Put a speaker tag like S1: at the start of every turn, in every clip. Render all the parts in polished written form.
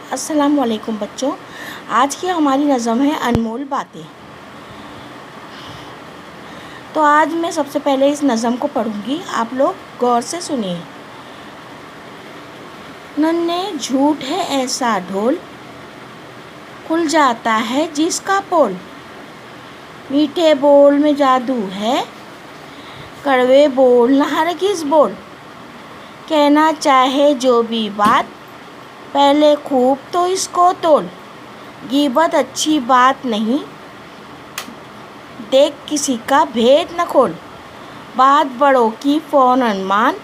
S1: अस्सलाम वालेकुम बच्चों। आज की हमारी नज़म है अनमोल बातें। तो आज मैं सबसे पहले इस नज़म को पढ़ूंगी, आप लोग गौर से सुनिए। नन्हे झूठ है ऐसा ढोल, खुल जाता है जिसका पोल। मीठे बोल में जादू है, कड़वे बोल न हरगिज़ बोल। कहना चाहे जो भी बात, पहले खूब तो इसको तोल। गीबत अच्छी बात नहीं, देख किसी का भेद न खोल। बात बड़ों की फ़ौरन मान,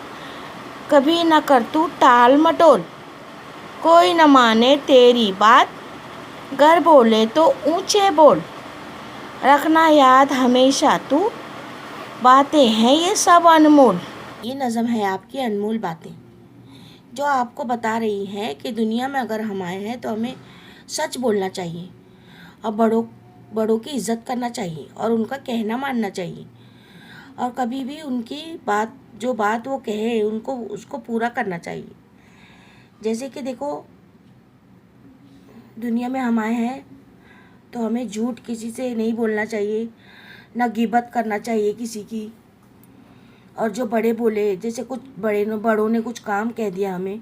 S1: कभी न कर तू टाल मटोल। कोई न माने तेरी बात, गर बोले तो ऊंचे बोल। रखना याद हमेशा तू, बातें हैं ये सब अनमोल। ये नज़म है आपकी अनमोल बातें, जो आपको बता रही है कि दुनिया में अगर हम आए हैं तो हमें सच बोलना चाहिए और बड़ों की इज़्ज़त करना चाहिए और उनका कहना मानना चाहिए, और कभी भी उनकी जो बात वो कहे उसको पूरा करना चाहिए। जैसे कि देखो, दुनिया में हम आए हैं तो हमें झूठ किसी से नहीं बोलना चाहिए, ना गिबत करना चाहिए किसी की। और जो बड़े बोले, जैसे कुछ बड़ों ने कुछ काम कह दिया हमें,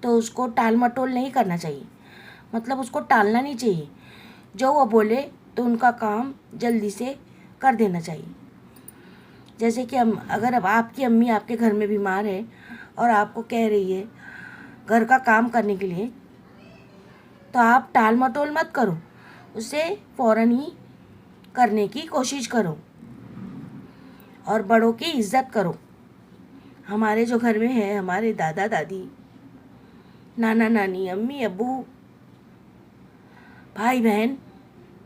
S1: तो उसको टाल मटोल नहीं करना चाहिए, मतलब उसको टालना नहीं चाहिए। जो वो बोले तो उनका काम जल्दी से कर देना चाहिए। जैसे कि अगर अब आपकी अम्मी आपके घर में बीमार है और आपको कह रही है घर का काम करने के लिए, तो आप टाल मटोल मत करो, उसे फ़ौरन ही करने की कोशिश करो और बड़ों की इज़्ज़त करो। हमारे जो घर में है, हमारे दादा दादी, नाना नानी, अम्मी अब्बू, भाई बहन,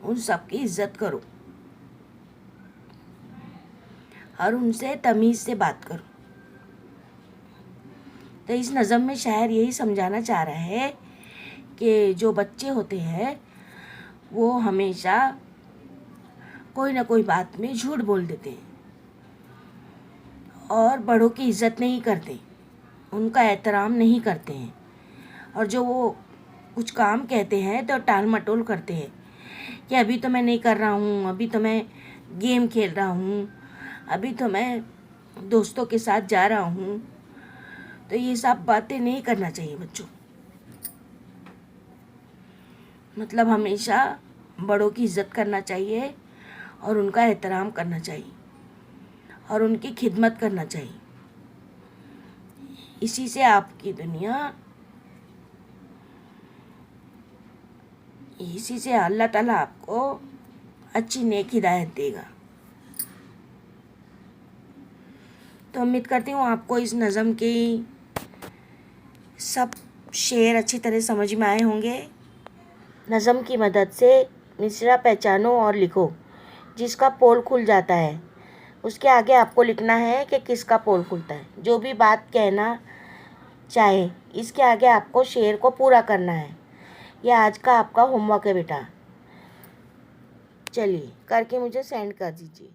S1: उन सब की इज़्ज़त करो और उनसे तमीज़ से बात करो। तो इस नज़म में शायर यही समझाना चाह रहा है कि जो बच्चे होते हैं वो हमेशा कोई ना कोई बात में झूठ बोल देते हैं और बड़ों की इज़्ज़त नहीं करते, उनका एहतराम नहीं करते हैं। और जो वो कुछ काम कहते हैं तो टाल मटोल करते हैं कि अभी तो मैं नहीं कर रहा हूँ, अभी तो मैं गेम खेल रहा हूँ, अभी तो मैं दोस्तों के साथ जा रहा हूँ। तो ये सब बातें नहीं करना चाहिए बच्चों। मतलब हमेशा बड़ों की इज़्ज़त करना चाहिए और उनका एहतराम करना चाहिए और उनकी खिदमत करना चाहिए। इसी से आपकी दुनिया, इसी से अल्लाह ताला आपको अच्छी नेक हिदायत देगा। तो उम्मीद करती हूँ आपको इस नज़म की सब शेर अच्छी तरह समझ में आए होंगे। नज़म की मदद से मिसरा पहचानो और लिखो। जिसका पोल खुल जाता है, उसके आगे आपको लिखना है कि किसका पोल खुलता है। जो भी बात कहना चाहे, इसके आगे आपको शेर को पूरा करना है। यह आज का आपका होमवर्क है बेटा। चलिए करके मुझे सेंड कर दीजिए।